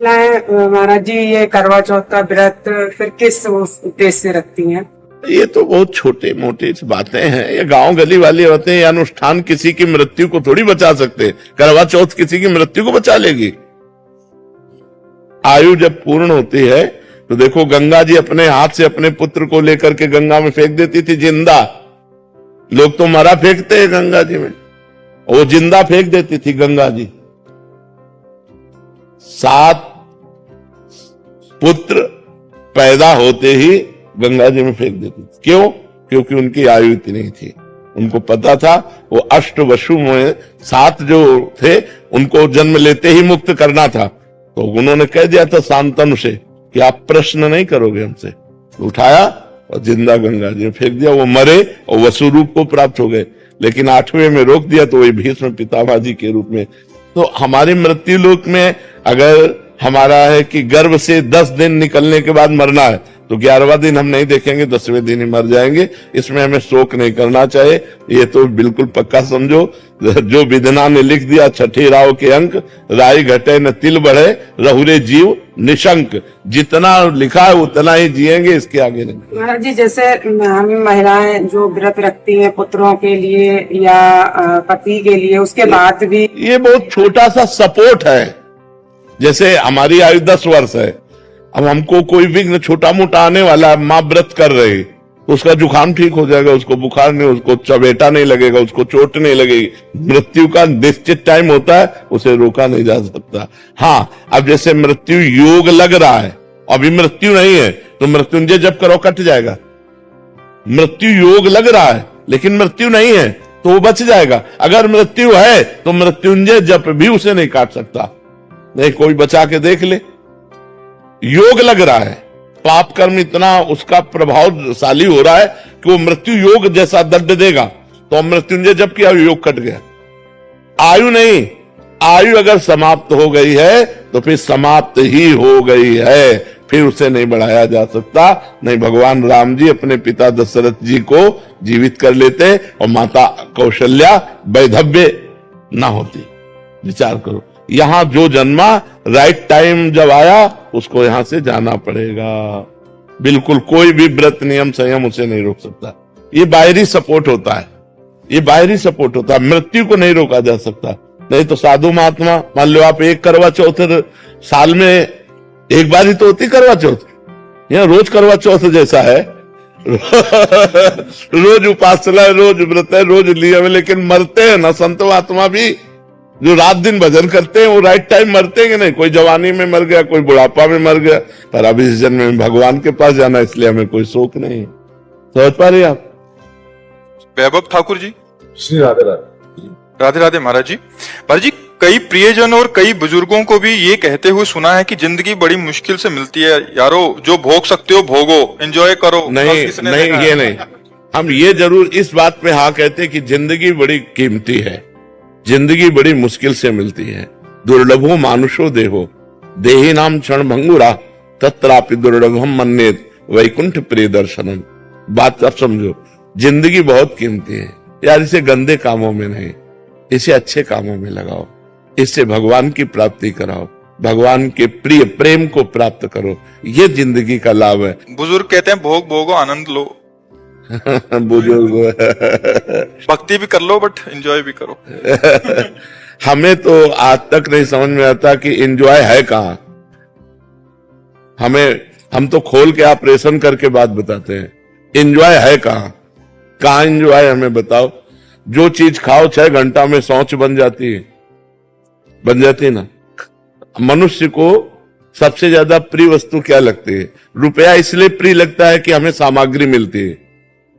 महाराज जी, ये करवा चौथ का व्रत फिर किस उद्देश्य से रखती हैं? ये तो बहुत छोटे मोटे बातें हैं। ये गांव गली वाली बातें। ये अनुष्ठान किसी की मृत्यु को थोड़ी बचा सकते। करवा चौथ किसी की मृत्यु को बचा लेगी? आयु जब पूर्ण होती है तो देखो, गंगा जी अपने हाथ से अपने पुत्र को लेकर के गंगा में फेंक देती थी जिंदा। लोग तो मरा फेंकते हैं गंगा जी में, वो जिंदा फेंक देती थी गंगा जी। 7 पुत्र पैदा होते ही गंगा जी में फेंक देती थी। क्यों? क्योंकि उनकी आयु इतनी थी। उनको पता था वो अष्ट वसु में 7 जो थे उनको जन्म लेते ही मुक्त करना था। तो उन्होंने कह दिया था शांतनु से कि आप प्रश्न नहीं करोगे हमसे। उठाया और जिंदा गंगा जी में फेंक दिया। वो मरे और वसु रूप को प्राप्त हो गए। लेकिन 8वें में रोक दिया तो वही भीष्म पितामह जी के रूप में। तो हमारी मृत्यु लोक में अगर हमारा है कि गर्भ से 10 दिन निकलने के बाद मरना है तो 11वां दिन हम नहीं देखेंगे, 10वें दिन ही मर जाएंगे। इसमें हमें शोक नहीं करना चाहिए। ये तो बिल्कुल पक्का समझो। जो विधना ने लिख दिया 6ठे राव के अंक, राई घटे न तिल बढ़े, रहुरे जीव निशंक। जितना लिखा है उतना ही जिएंगे, इसके आगे नहीं। महाराज जी, जैसे हम महिलाएं जो व्रत रखती हैं पुत्रों के लिए या पति के लिए, उसके बाद भी ये बहुत छोटा सा सपोर्ट है। जैसे हमारी आयु 10 वर्ष है, अब हमको कोई विघ्न छोटा मोटा आने वाला है, माँ व्रत कर रही तो उसका जुकाम ठीक हो जाएगा, उसको बुखार नहीं, उसको चबेटा नहीं लगेगा, उसको चोट नहीं लगेगी। मृत्यु का निश्चित टाइम होता है, उसे रोका नहीं जा सकता। हाँ, अब जैसे मृत्यु योग लग रहा है, अभी मृत्यु नहीं है तो मृत्युंजय जप करो, कट जाएगा। मृत्यु योग लग रहा है लेकिन मृत्यु नहीं है तो वो बच जाएगा। अगर मृत्यु है तो मृत्युंजय जप भी उसे नहीं काट सकता। नहीं, कोई बचा के देख ले। योग लग रहा है, पाप कर्म इतना उसका प्रभावशाली हो रहा है कि वो मृत्यु योग जैसा दंड देगा। तो मृत्युंजय जब किया योग कट गया। आयु नहीं, आयु अगर समाप्त हो गई है तो फिर समाप्त ही हो गई है, फिर उसे नहीं बढ़ाया जा सकता। नहीं, भगवान राम जी अपने पिता दशरथ जी को जीवित कर लेते और माता कौशल्या वैधव्य ना होती। विचार करो, यहां जो जन्मा राइट टाइम जब आया उसको यहां से जाना पड़ेगा। बिल्कुल कोई भी व्रत नियम संयम उसे नहीं रोक सकता। ये बाहरी सपोर्ट होता है, ये बाहरी सपोर्ट होता है। मृत्यु को नहीं रोका जा सकता। नहीं तो साधु महात्मा, मान लो आप एक करवा चौथ साल में एक बार ही तो होती करवा चौथ, यहाँ रोज करवा चौथ जैसा है। रोज उपासना है, रोज व्रत है, रोज नियम है, लेकिन मरते हैं ना संत महात्मा भी। जो रात दिन भजन करते हैं वो राइट टाइम मरते हैं कि नहीं? कोई जवानी में मर गया, कोई बुढ़ापा में मर गया, पर अभी इस जन्म में भगवान के पास जाना, इसलिए हमें कोई शोक नहीं। समझ पा रहे आप? वैभव ठाकुर जी, श्री राधे राधे। राधे राधे महाराज जी। महाराज जी, कई प्रियजन और कई बुजुर्गों को भी ये कहते हुए सुना है कि जिंदगी बड़ी मुश्किल से मिलती है। यारो, जो भोग सकते हो भोगो, एंजॉय करो। नहीं नहीं, ये नहीं। हम ये जरूर इस बात पे हाँ कहते हैं कि जिंदगी बड़ी कीमती है, जिंदगी बड़ी मुश्किल से मिलती है। दुर्लभो मानुषो देहो, देही नाम क्षण भंगुरा, तत्रापि दुर्लभम मन्येत वैकुंठ प्रिय दर्शनम। बात आप समझो, जिंदगी बहुत कीमती है यार। इसे गंदे कामों में नहीं, इसे अच्छे कामों में लगाओ। इससे भगवान की प्राप्ति कराओ, भगवान के प्रिय प्रेम को प्राप्त करो। ये जिंदगी का लाभ है। बुजुर्ग कहते हैं भोग भोगो, आनंद लो। बुजुर्ग भक्ति भी कर लो बट एंजॉय भी करो। हमें तो आज तक नहीं समझ में आता कि एंजॉय है कहां। हम तो खोल के ऑपरेशन करके बात बताते हैं, एंजॉय है कहां एंजॉय हमें बताओ। जो चीज खाओ 6 घंटा में शौच बन जाती है ना। मनुष्य को सबसे ज्यादा प्रिय वस्तु क्या लगती है? रुपया इसलिए प्रिय लगता है कि हमें सामग्री मिलती है।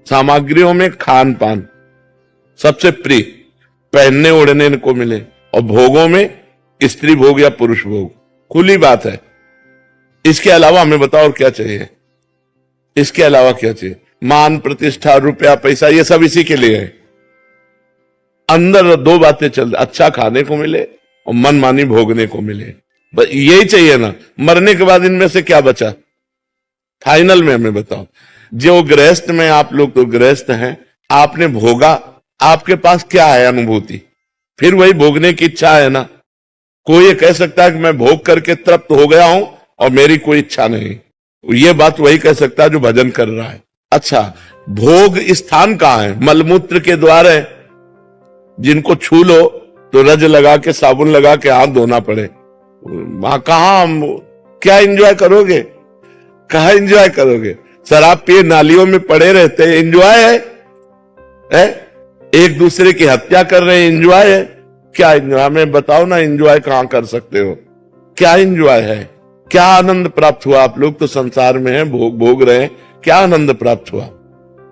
सामग्रियों में खान पान सबसे प्रिय, पहनने ओढ़ने को मिले, और भोगों में स्त्री भोग या पुरुष भोग, खुली बात है। इसके अलावा हमें बताओ और क्या चाहिए? इसके अलावा क्या चाहिए? मान प्रतिष्ठा, रुपया, पैसा, ये सब इसी के लिए है। अंदर 2 बातें चल, अच्छा खाने को मिले और मनमानी भोगने को मिले, बस यही चाहिए ना। मरने के बाद इनमें से क्या बचा? फाइनल में हमें बताओ। जो गृहस्थ में, आप लोग तो गृहस्थ हैं, आपने भोगा, आपके पास क्या है अनुभूति? फिर वही भोगने की इच्छा है ना। कोई ये कह सकता है कि मैं भोग करके तृप्त हो गया हूं और मेरी कोई इच्छा नहीं, ये बात वही कह सकता है जो भजन कर रहा है। अच्छा, भोग स्थान कहां है? मलमूत्र के द्वार है, जिनको छू लो तो रज लगा के साबुन लगा के हाथ धोना पड़े, वहां कहां क्या एंजॉय करोगे? कहां एंजॉय करोगे? शराब पिए नालियों में पड़े रहते हैं, एंजॉय है? एक दूसरे की हत्या कर रहे हैं, एंजॉय है? क्या एंजॉय? हमें बताओ ना, एंजॉय कहां कर सकते हो? क्या एंजॉय है? क्या आनंद प्राप्त हुआ? आप लोग तो संसार में हैं, भोग रहे हैं, क्या आनंद प्राप्त हुआ?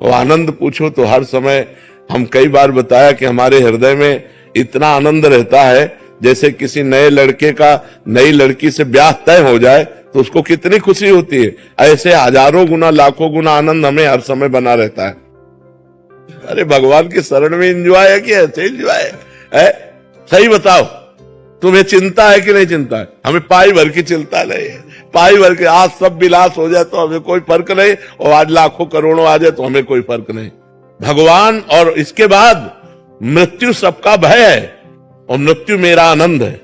वो आनंद पूछो तो हर समय हम कई बार बताया कि हमारे हृदय में इतना आनंद रहता है, जैसे किसी नए लड़के का नई लड़की से ब्याह तय हो जाए तो उसको कितनी खुशी होती है, ऐसे हजारों गुना लाखों गुना आनंद हमें हर समय बना रहता है। अरे भगवान की शरण में एंजॉय है कि ऐसे एंजॉय है? सही बताओ, तुम्हें चिंता है कि नहीं चिंता है? हमें पाई भर की चिंता नहीं है, पाई भर के आज सब विलास हो जाए तो हमें कोई फर्क नहीं, और आज लाखों करोड़ों आ जाए तो हमें कोई फर्क नहीं। भगवान, और इसके बाद मृत्यु सबका भय है और मृत्यु मेरा आनंद है।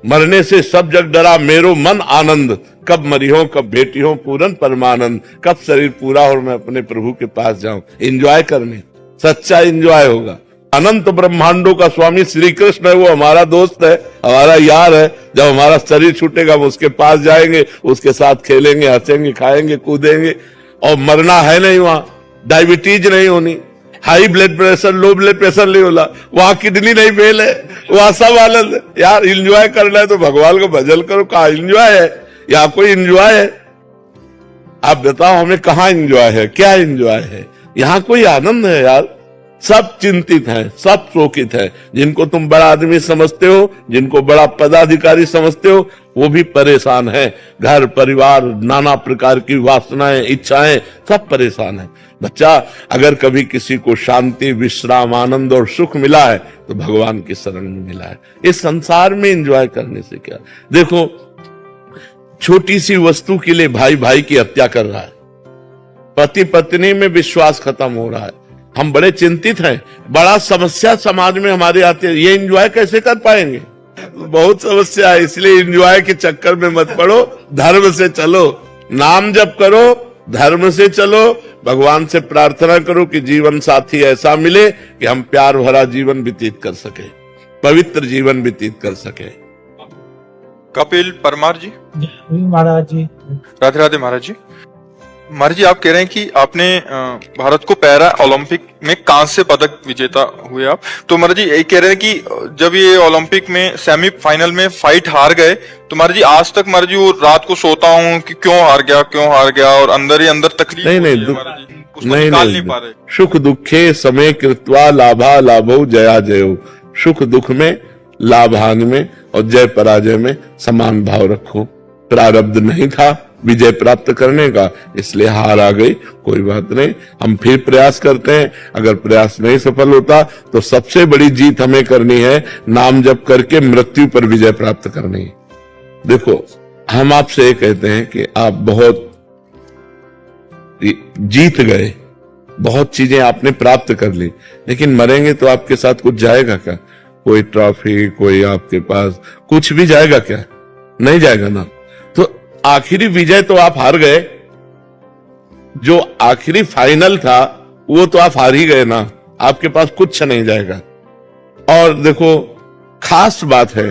मरने से सब जग डरा मेरो मन आनंद, कब मरी हो कब भेटी हो पूरन परमानंद, कब शरीर पूरा और मैं अपने प्रभु के पास जाऊं। एंजॉय करने, सच्चा एंजॉय होगा। अनंत ब्रह्मांडों का स्वामी श्री कृष्ण है, वो हमारा दोस्त है, हमारा यार है। जब हमारा शरीर छूटेगा हम उसके पास जाएंगे, उसके साथ खेलेंगे, हंसेंगे, खाएंगे, कूदेंगे, और मरना है नहीं, वहां डायबिटीज नहीं होनी, high blood pressure, low blood pressure नहीं होला, वहां किडनी नहीं फेल है, वहां सब आनंद है। यार एंजॉय करना है तो भगवान को भजन करो। कहा एंजॉय है? या कोई एंजॉय है? आप बताओ हमें, कहां एंजॉय है? क्या एंजॉय है? यहां कोई आनंद है? यार सब चिंतित हैं, सब शोकित हैं। जिनको तुम बड़ा आदमी समझते हो, जिनको बड़ा पदाधिकारी समझते हो, वो भी परेशान है। घर परिवार, नाना प्रकार की वासनाएं, इच्छाएं, सब परेशान है। बच्चा, अगर कभी किसी को शांति, विश्राम, आनंद और सुख मिला है तो भगवान की शरण में मिला है। इस संसार में एंजॉय करने से क्या? देखो, छोटी सी वस्तु के लिए भाई भाई की हत्या कर रहा है, पति पत्नी में विश्वास खत्म हो रहा है, हम बड़े चिंतित हैं। बड़ा समस्या समाज में हमारे आते हैं, ये एंजॉय कैसे कर पाएंगे? बहुत समस्या है, इसलिए एंजॉय के चक्कर में मत पड़ो, धर्म से चलो, नाम जप करो, धर्म से चलो, भगवान से प्रार्थना करो कि जीवन साथी ऐसा मिले कि हम प्यार भरा जीवन व्यतीत कर सके, पवित्र जीवन व्यतीत कर सके। कपिल परमार जी। महाराज जी, राधे राधे महाराज जी। महाराज जी, आप कह रहे हैं कि आपने भारत को पैरा ओलंपिक में कांस्य पदक विजेता हुए आप, तो महाराज जी यही कह रहे हैं कि जब ये ओलंपिक में सेमीफाइनल में फाइट हार गए तो महाराज जी आज तक महाराज जी वो रात को सोता हूँ कि क्यों हार गया, और अंदर ही अंदर तकलीफ नहीं, नहीं पा रहे। सुख दुखे समय कृत्वा लाभा लाभो जया जयो, सुख दुख में, लाभ हानि में और जय पराजय में समान भाव रखो। प्रारब्ध नहीं था विजय प्राप्त करने का, इसलिए हार आ गई, कोई बात नहीं, हम फिर प्रयास करते हैं। अगर प्रयास नहीं सफल होता तो सबसे बड़ी जीत हमें करनी है, नाम जप करके मृत्यु पर विजय प्राप्त करनी है। देखो, हम आपसे ये कहते हैं कि आप बहुत जीत गए, बहुत चीजें आपने प्राप्त कर ली, लेकिन मरेंगे तो आपके साथ कुछ जाएगा क्या? कोई ट्रॉफी, कोई आपके पास कुछ भी जाएगा क्या? नहीं जाएगा ना। तो आखिरी विजय तो आप हार गए, जो आखिरी फाइनल था वो तो आप हार ही गए ना, आपके पास कुछ नहीं जाएगा। और देखो, खास बात है,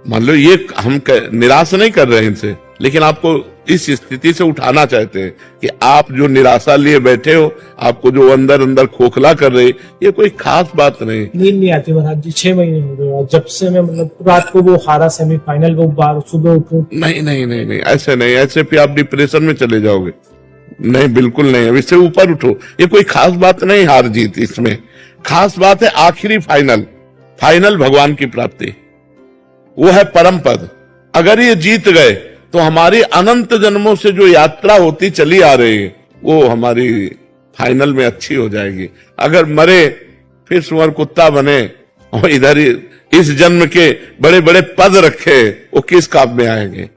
मान लो ये हम निराश नहीं कर रहे हैं इनसे, लेकिन आपको इस स्थिति से उठाना चाहते हैं कि आप जो निराशा लिए बैठे हो, आपको जो अंदर अंदर खोखला कर रहे, ये कोई खास बात नहीं। नींद नहीं आती महाराज जी, 6 महीने हो गए जब से मैं मतलब रात को वो हारा सेमीफाइनल, वो बार सुबह उठूं। नहीं, ऐसे नहीं, ऐसे फिर आप डिप्रेशन में चले जाओगे। नहीं, बिल्कुल नहीं, इससे ऊपर उठो। ये कोई खास बात नहीं हार जीत, इसमें खास बात है आखिरी फाइनल भगवान की प्राप्ति, वो है परम पद। अगर ये जीत गए तो हमारी अनंत जन्मों से जो यात्रा होती चली आ रही है वो हमारी फाइनल में अच्छी हो जाएगी। अगर मरे फिर सुअर कुत्ता बने और इधर ही इस जन्म के बड़े बड़े पद रखे, वो किस काम में आएंगे?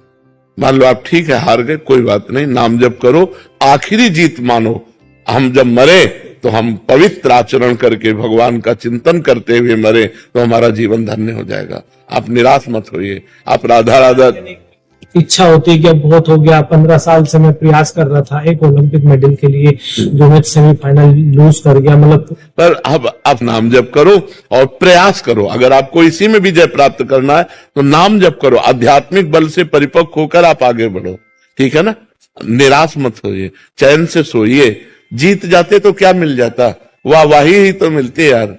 मान लो आप ठीक है हार गए, कोई बात नहीं, नाम जप करो, आखिरी जीत मानो। हम जब मरे तो हम पवित्र आचरण करके भगवान का चिंतन करते हुए मरे तो हमारा जीवन धन्य हो जाएगा। आप निराश मत होइए। आप राधा राधा इच्छा होती है कि अब बहुत हो गया, 15 साल से मैं प्रयास कर रहा था एक ओलंपिक मेडल के लिए, जो मैं सेमीफाइनल लूज कर गया, मतलब। पर अब आप नाम जप करो और प्रयास करो। अगर आपको इसी में विजय प्राप्त करना है तो नाम जप करो, आध्यात्मिक बल से परिपक्व होकर आप आगे बढ़ो, ठीक है ना। निराश मत होइए, चैन से सोइए। जीत जाते तो क्या मिल जाता, वाहवाही ही तो मिलती है यार,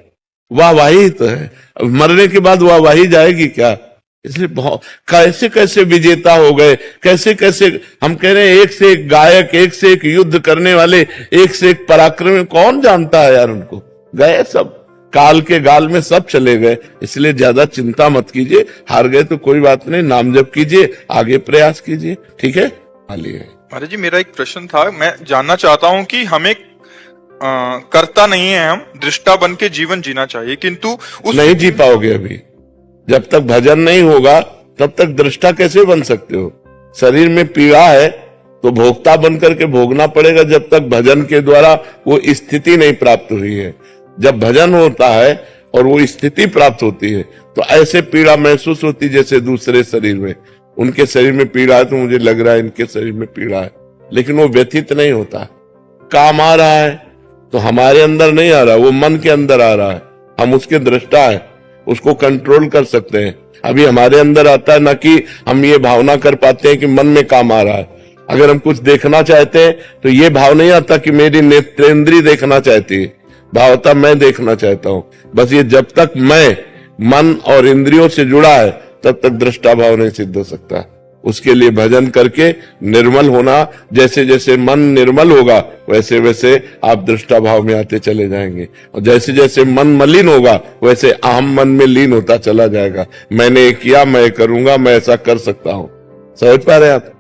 वाहवाही ही तो है। मरने के बाद वाहवाही जाएगी क्या। इसलिए बहुत कैसे कैसे विजेता हो गए, कैसे कैसे हम कह रहे हैं, एक से एक गायक, एक से एक युद्ध करने वाले, एक से एक पराक्रमी, कौन जानता है यार उनको। गए सब, काल के गाल में सब चले गए। इसलिए ज्यादा चिंता मत कीजिए, हार गए तो कोई बात नहीं, नाम जप कीजिए, आगे प्रयास कीजिए, ठीक है। हालिए महाराज जी, मेरा एक प्रश्न था, मैं जानना चाहता हूं कि हमें करता नहीं है, हम दृष्टा बन के जीवन जीना चाहिए, किंतु उस नहीं जी पाओगे अभी। जब तक भजन नहीं होगा तब तक दृष्टा कैसे बन सकते हो। शरीर में पीड़ा है तो भोक्ता बन करके भोगना पड़ेगा, जब तक भजन के द्वारा वो स्थिति नहीं प्राप्त हुई है। जब भजन होता है और वो स्थिति प्राप्त होती है तो ऐसे पीड़ा महसूस होती जैसे दूसरे शरीर में। उनके शरीर में पीड़ा है तो मुझे लग रहा है इनके शरीर में पीड़ा है, लेकिन वो व्यथित नहीं होता। काम आ रहा है तो हमारे अंदर नहीं आ रहा, वो मन के अंदर आ रहा है। हम उसके दृष्टा है, उसको कंट्रोल कर सकते हैं। अभी हमारे अंदर आता है ना कि हम ये भावना कर पाते हैं कि मन में काम आ रहा है। अगर हम कुछ देखना चाहते हैं तो ये भाव नहीं आता कि मेरी नेत्रेंद्री देखना चाहती है, भाव आता मैं देखना चाहता हूं। बस ये जब तक मैं मन और इंद्रियों से जुड़ा है तब तक दृष्टा भाव नहीं सिद्ध हो सकता। उसके लिए भजन करके निर्मल होना, जैसे जैसे मन निर्मल होगा वैसे वैसे आप दृष्टा भाव में आते चले जाएंगे, और जैसे जैसे मन मलिन होगा वैसे अहम मन में लीन होता चला जाएगा। मैंने ये किया, मैं करूंगा, मैं ऐसा कर सकता हूं। समझ पा रहे हैं आप।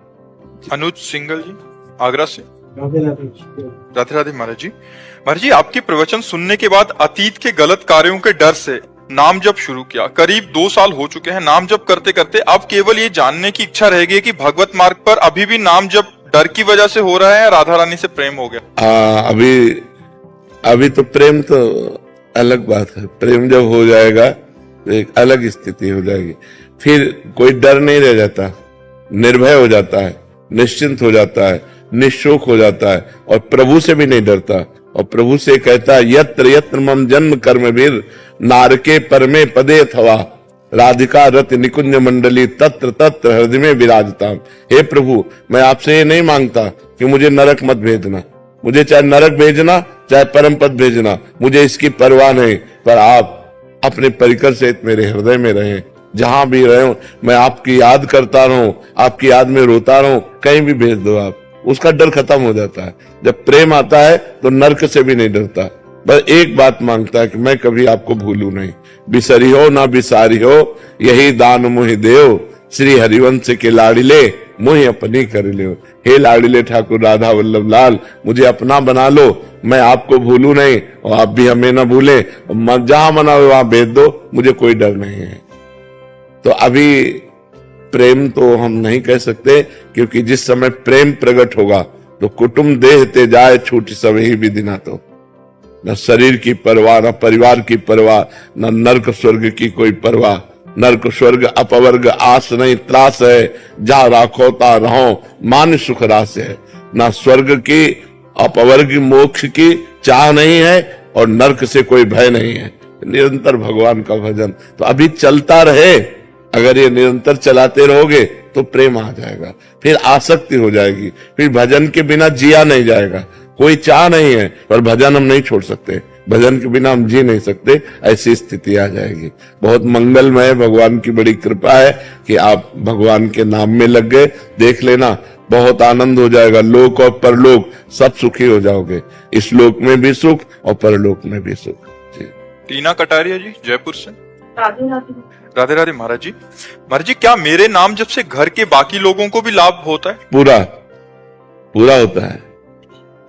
अनुज सिंगल जी, आगरा से। राधे राधे महाराज जी। महाराज जी, आपके प्रवचन सुनने के बाद अतीत के गलत कार्यों के डर से नाम जप शुरू किया। करीब 2 साल हो चुके हैं नाम जप करते करते। अब केवल ये जानने की इच्छा रह गई कि भगवत मार्ग पर अभी भी नाम जप डर की वजह से हो रहा है, राधा रानी से प्रेम हो गया। अभी तो प्रेम तो अलग बात है। प्रेम जब हो जाएगा तो एक अलग स्थिति हो जाएगी, फिर कोई डर नहीं रह जाता, निर्भय हो जाता है, निश्चिंत हो जाता है, निशोक हो जाता है, और प्रभु से भी नहीं डरता। और प्रभु से कहता है, यत्र यत्र मम जन्म कर्म वीर नारके परमे पदे अथवा राधिका रति निकुंज मंडली तत्र तत्र हृदय में विराजता। हे प्रभु, मैं आपसे ये नहीं मांगता कि मुझे नरक मत भेजना, मुझे चाहे नरक भेजना चाहे परम पद भेजना, मुझे इसकी परवाह नहीं, पर आप अपने परिकर सहित मेरे हृदय में रहें। जहां भी रहे मैं आपकी याद करता रहूं, आपकी याद में रोता रहूं, कहीं भी भेज दो आप। उसका डर खत्म हो जाता है। जब प्रेम आता है तो नरक से भी नहीं डरता, बस एक बात मांगता है कि मैं कभी आपको भूलूं नहीं। बिसरी हो ना बिसारी हो, यही दान मुहि देव, श्री हरिवंश के लाडिले मुहि अपनी कर ले। हे लाडिले ठाकुर राधा वल्लभ लाल, मुझे अपना बना लो, मैं आपको भूलूं नहीं और आप भी हमें ना भूले। जहां मना हो वहां भेज दो, मुझे कोई डर नहीं है। तो अभी प्रेम तो हम नहीं कह सकते, क्योंकि जिस समय प्रेम प्रकट होगा तो कुटुंब देह ते जाए छूट सब ही विधिना। तो न शरीर की परवाह, न परिवार की परवाह, न नरक स्वर्ग की कोई परवाह। नरक स्वर्ग अपवर्ग आस नहीं त्रास है, जा राखो ता रहो मान सुख रास है। न स्वर्ग की अपवर्ग मोक्ष की चाह नहीं है और नरक से कोई भय नहीं है। निरंतर भगवान का भजन तो अभी चलता रहे। अगर ये निरंतर चलाते रहोगे तो प्रेम आ जाएगा, फिर आसक्ति हो जाएगी, फिर भजन के बिना जिया नहीं जाएगा। कोई चाह नहीं है पर भजन हम नहीं छोड़ सकते, भजन के बिना हम जी नहीं सकते, ऐसी स्थिति आ जाएगी। बहुत मंगलमय, भगवान की बड़ी कृपा है कि आप भगवान के नाम में लग गए। देख लेना, बहुत आनंद हो जाएगा। लोक और परलोक सब सुखी हो जाओगे, इस लोक में भी सुख और परलोक में भी सुख। जी। टीना कटारिया जी, जयपुर से। राधे राधे महाराज जी। महाराज जी, क्या मेरे नाम जब से घर के बाकी लोगों को भी लाभ होता है? पूरा होता है।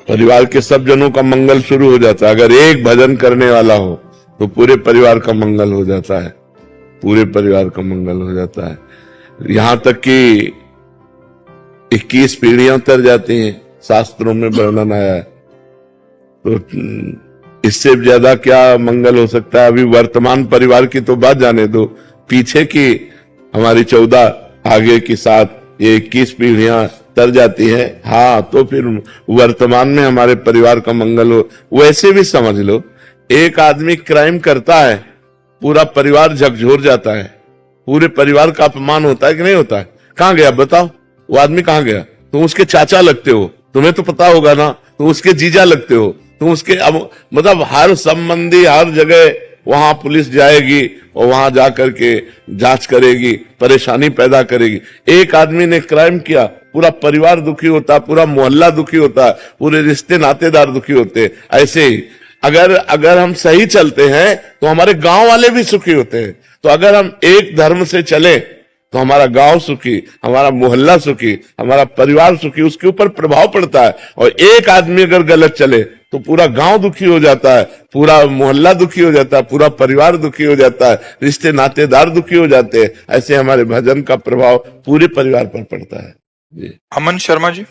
परिवार के सब जनों का मंगल शुरू हो जाता है। अगर एक भजन करने वाला हो तो पूरे परिवार का मंगल हो जाता है, पूरे परिवार का मंगल हो जाता है। यहां तक कि 21 पीढ़ियां उतर जाती हैं, शास्त्रों में वर्णन आया है। तो इससे ज्यादा क्या मंगल हो सकता है। अभी वर्तमान परिवार की तो बात जाने दो, पीछे की हमारी 14 आगे की 7 ये 21 पीढ़ियां तर जाती है, हाँ तो फिर वर्तमान में हमारे परिवार का मंगल हो। वैसे भी समझ लो, एक आदमी क्राइम करता है, पूरा परिवार झकझोर जाता है, पूरे परिवार का अपमान होता है कि नहीं होता है। कहां गया बताओ, वो आदमी कहां गया? तुम उसके चाचा लगते हो, तुम्हें तो पता होगा ना, तुम उसके जीजा लगते हो, तुम उसके अब मतलब हर संबंधी हर जगह वहां पुलिस जाएगी और वहां जाकर के जांच करेगी, परेशानी पैदा करेगी। एक आदमी ने क्राइम किया, पूरा परिवार दुखी होता, पूरा मोहल्ला दुखी होता, पूरे रिश्ते नातेदार दुखी होते। ऐसे ही अगर हम सही चलते हैं तो हमारे गांव वाले भी सुखी होते हैं। तो अगर हम एक धर्म से चले तो हमारा गांव सुखी, हमारा मोहल्ला सुखी, हमारा परिवार सुखी, उसके ऊपर प्रभाव पड़ता है। और एक आदमी अगर गलत चले तो पूरा गांव दुखी हो जाता है, पूरा मोहल्ला दुखी हो जाता है, पूरा परिवार दुखी हो जाता है, रिश्ते नातेदार दुखी हो जाते हैं। ऐसे हमारे भजन का प्रभाव पूरे परिवार पर पड़ता है जी। अमन शर्मा जी।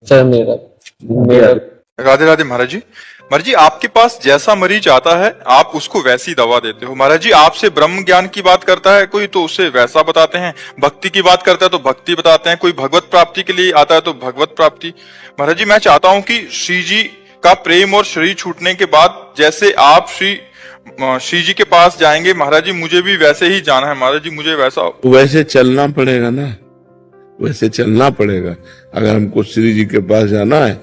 सर मेरा राधे राधे महाराज जी। महाराज जी, आपके पास जैसा मरीज आता है आप उसको वैसी दवा देते हो। महाराज जी, आपसे ब्रह्म ज्ञान की बात करता है कोई तो उसे वैसा बताते हैं, भक्ति की बात करता है तो भक्ति बताते हैं, कोई भगवत प्राप्ति के लिए आता है तो भगवत प्राप्ति। महाराज जी, मैं चाहता हूं कि श्री जी का प्रेम और शरीर छूटने के बाद जैसे आप श्री जी के पास जाएंगे, महाराज जी मुझे भी वैसे ही जाना है। महाराज जी मुझे वैसे चलना पड़ेगा ना, वैसे चलना पड़ेगा। अगर हमको श्री जी के पास जाना है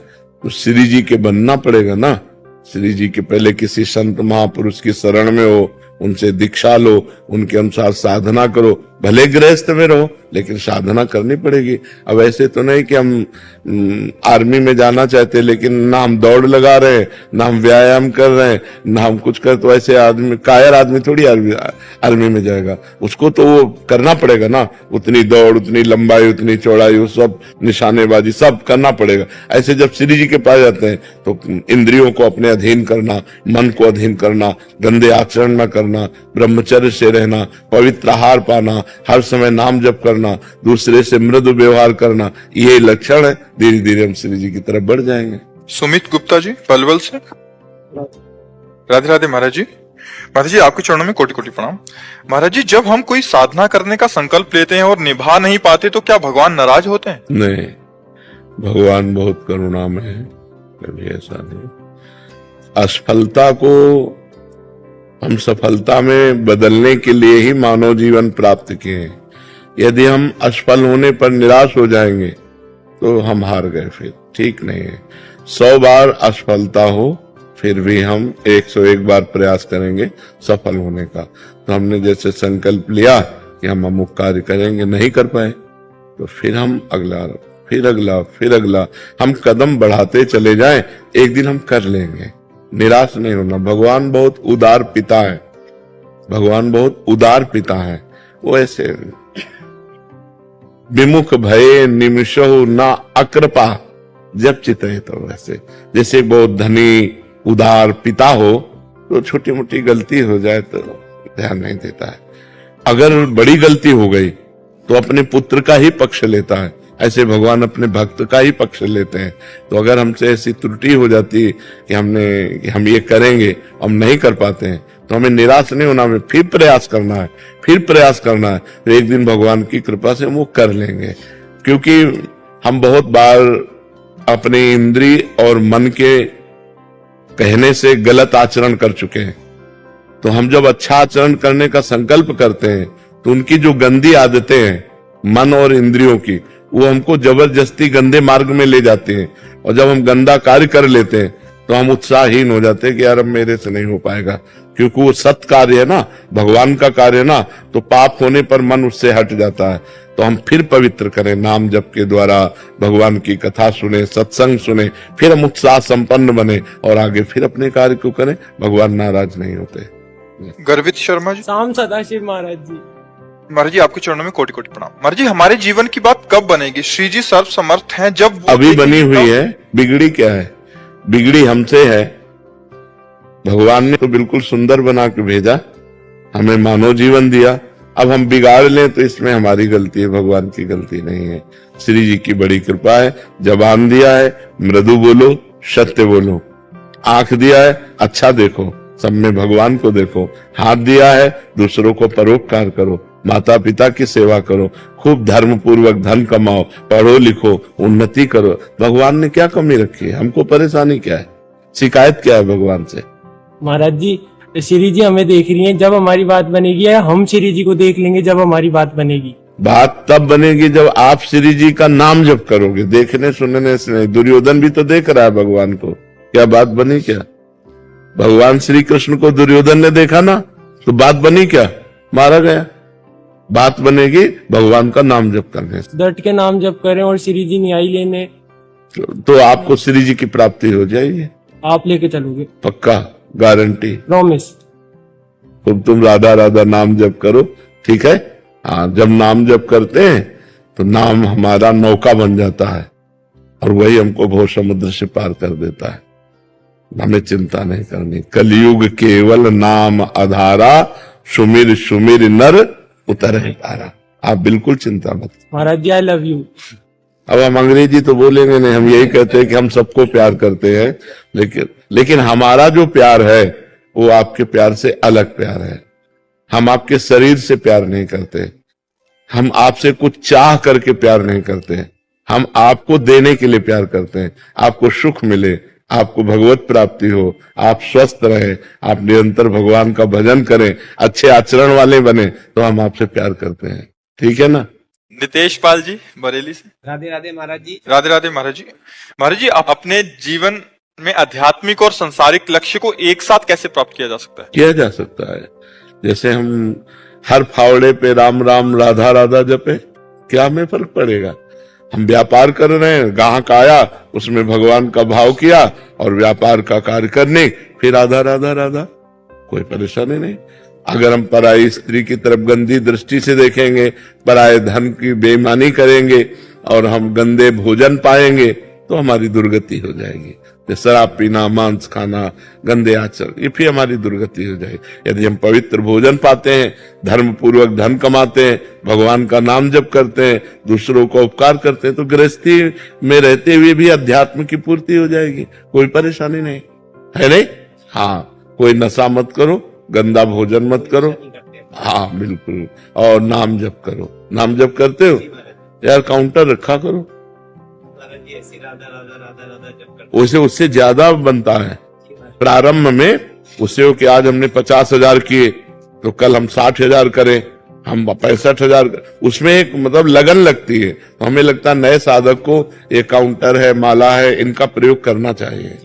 तो श्री जी के बनना पड़ेगा ना। श्री जी के पहले किसी संत महापुरुष की शरण में हो, उनसे दीक्षा लो, उनके अनुसार साधना करो, भले गृहस्थ में रहो लेकिन साधना करनी पड़ेगी। अब ऐसे तो नहीं कि हम आर्मी में जाना चाहते लेकिन ना हम दौड़ लगा रहे हैं, ना हम व्यायाम कर रहे हैं, ना हम कुछ कर, तो ऐसे आदमी कायर आदमी थोड़ी आर्मी में जाएगा। उसको तो वो करना पड़ेगा ना, उतनी दौड़, उतनी लंबाई, उतनी चौड़ाई, वो सब निशानेबाजी सब करना पड़ेगा। ऐसे जब श्री जी के पास जाते हैं तो इंद्रियों को अपने अधीन करना, मन को अधीन करना, गंदे आचरण न करना, ब्रह्मचर्य से रहना, पवित्र आहार पाना, हर समय नाम जप करना, दूसरे से मृदु व्यवहार करना, ये लक्षण है। धीरे धीरे हम श्री जी की तरफ बढ़ जाएंगे। सुमित गुप्ता जी पलवल से। राधे राधे महाराज जी। महाराज जी, आपके चरणों में कोटि कोटि प्रणाम। महाराज जी, जब हम कोई साधना करने का संकल्प लेते हैं और निभा नहीं पाते तो क्या भगवान नाराज होते हैं? नहीं, भगवान बहुत करुणामय है, कभी ऐसा नहीं। असफलता को हम सफलता में बदलने के लिए ही मानव जीवन प्राप्त किए हैं। यदि हम असफल होने पर निराश हो जाएंगे तो हम हार गए, फिर ठीक नहीं है। 100 बार असफलता हो फिर भी हम 101 बार प्रयास करेंगे सफल होने का। तो हमने जैसे संकल्प लिया कि हम अमुक कार्य करेंगे, नहीं कर पाए तो फिर हम अगला, फिर अगला, फिर अगला, हम कदम बढ़ाते चले जाएं, एक दिन हम कर लेंगे। निराश नहीं होना। भगवान बहुत उदार पिता है, भगवान बहुत उदार पिता है। वो ऐसे विमुख भये निमिषहु ना अकृपा जब चितए, तो वैसे जैसे बहुत धनी उदार पिता हो तो छोटी मोटी गलती हो जाए तो ध्यान नहीं देता है, अगर बड़ी गलती हो गई तो अपने पुत्र का ही पक्ष लेता है। ऐसे भगवान अपने भक्त का ही पक्ष लेते हैं। तो अगर हमसे ऐसी त्रुटि हो जाती है कि हम ये करेंगे, हम नहीं कर पाते हैं, तो हमें निराश नहीं होना, हमें फिर प्रयास करना है, फिर प्रयास करना है। तो एक दिन भगवान की कृपा से हम वो कर लेंगे। क्योंकि हम बहुत बार अपने इंद्री और मन के कहने से गलत आचरण कर चुके हैं। तो हम जब अच्छा आचरण करने का संकल्प करते हैं तो उनकी जो गंदी आदतें हैं मन और इंद्रियों की, वो हमको जबरदस्ती गंदे मार्ग में ले जाते हैं। और जब हम गंदा कार्य कर लेते हैं तो हम उत्साहहीन हो जाते हैं कि यार अब मेरे से नहीं हो पाएगा, क्योंकि वो सत्य कार्य है ना, भगवान का कार्य है ना। तो पाप होने पर मन उससे हट जाता है। तो हम फिर पवित्र करें, नाम जप के द्वारा भगवान की कथा सुने, सत्संग सुने, फिर हम उत्साह संपन्न बने और आगे फिर अपने कार्य को करें। भगवान नाराज नहीं होते। गर्वित शर्मा जी। शाम सदाशिव महाराज जी। महाराज जी, आपके चरणों में कोटि कोटि प्रणाम। महाराज जी, हमारे जीवन की बात कब बनेगी? श्री जी सर्व समर्थ हैं, जब अभी बनी हुई है। बिगड़ी क्या है? बिगड़ी हमसे है। भगवान ने तो बिल्कुल सुंदर बना के भेजा, हमें मानव जीवन दिया। अब हम बिगाड़ लें तो इसमें हमारी गलती है, भगवान की गलती नहीं है। श्री जी की बड़ी कृपा है। जबान दिया है, मृदु बोलो, सत्य बोलो, आंख दिया है अच्छा देखो, सब में भगवान को देखो। हाथ दिया है दूसरों को परोपकार करो, माता पिता की सेवा करो, खूब धर्म पूर्वक धन कमाओ, पढ़ो लिखो, उन्नति करो। भगवान ने क्या कमी रखी है? हमको परेशानी क्या है? शिकायत क्या है भगवान से? महाराज जी, श्री जी हमें देख रही हैं, जब हमारी बात बनेगी, या हम श्री जी को देख लेंगे जब हमारी बात बनेगी? बात तब बनेगी जब आप श्री जी का नाम जप करोगे, देखने सुनने से नहीं। दुर्योधन भी तो देख रहा है भगवान को, क्या बात बनी क्या? भगवान श्री कृष्ण को दुर्योधन ने देखा ना, तो बात बनी क्या? मारा गया। बात बनेगी भगवान का नाम जप करने से। डट के नाम जप करें और श्री जी न्याय लेने, तो आपको श्री जी की प्राप्ति हो जाएगी। आप लेके चलोगे? पक्का, गारंटी। प्रॉमिस। तुम राधा राधा नाम जप करो, ठीक है? हाँ, जब नाम जप करते हैं तो नाम हमारा नौका बन जाता है और वही हमको भव समुद्र से पार कर देता है। हमें चिंता नहीं करनी। कलयुग केवल नाम आधारा, सुमिर सुमिर नर उतरे पारा। आप बिल्कुल चिंता मत। महाराज जी, आई लव यू। अब हम अंग्रेजी तो बोलेंगे नहीं, हम यही कहते हैं कि हम सबको प्यार करते हैं, लेकिन हमारा जो प्यार है वो आपके प्यार से अलग प्यार है। हम आपके शरीर से प्यार नहीं करते, हम आपसे कुछ चाह करके प्यार नहीं करते, हम आपको देने के लिए प्यार करते हैं। आपको सुख मिले, आपको भगवत प्राप्ति हो, आप स्वस्थ रहे, आप निरंतर भगवान का भजन करें, अच्छे आचरण वाले बने, तो हम आपसे प्यार करते हैं। ठीक है ना? नितेश पाल जी बरेली से। राधे राधे महाराज जी। राधे राधे महाराज जी। महाराज जी, आप अपने जीवन में आध्यात्मिक और संसारिक लक्ष्य को एक साथ कैसे प्राप्त किया जा सकता है? किया जा सकता है। जैसे हम हर फावड़े पे राम राम राधा राधा जपे, क्या हमें फर्क पड़ेगा? हम व्यापार कर रहे हैं, ग्राहक आया, उसमें भगवान का भाव किया और व्यापार का कार्य करने, फिर राधा राधा राधा, कोई परेशानी नहीं। अगर हम पराई स्त्री की तरफ गंदी दृष्टि से देखेंगे, पराये धन की बेईमानी करेंगे और हम गंदे भोजन पाएंगे, तो हमारी दुर्गति हो जाएगी। शराब पीना, मांस खाना, गंदे आचरण, ये फिर हमारी दुर्गति हो जाएगी। यदि हम पवित्र भोजन पाते हैं, धर्म पूर्वक धन कमाते हैं, भगवान का नाम जप करते हैं, दूसरों को उपकार करते हैं, तो गृहस्थी में रहते हुए भी अध्यात्म की पूर्ति हो जाएगी। कोई परेशानी नहीं है, नहीं? हाँ, कोई नशा मत करो, गंदा भोजन मत करो, हाँ बिल्कुल, और नाम जप करो। नाम जप करते हो यार, काउंटर रखा करो, उसे उससे ज्यादा बनता है। प्रारंभ में उससे हो कि आज हमने 50,000 किए तो कल हम 60,000 करें, हम 65,000, उसमें एक मतलब लगन लगती है। तो हमें लगता है नए साधक को ये काउंटर है, माला है, इनका प्रयोग करना चाहिए।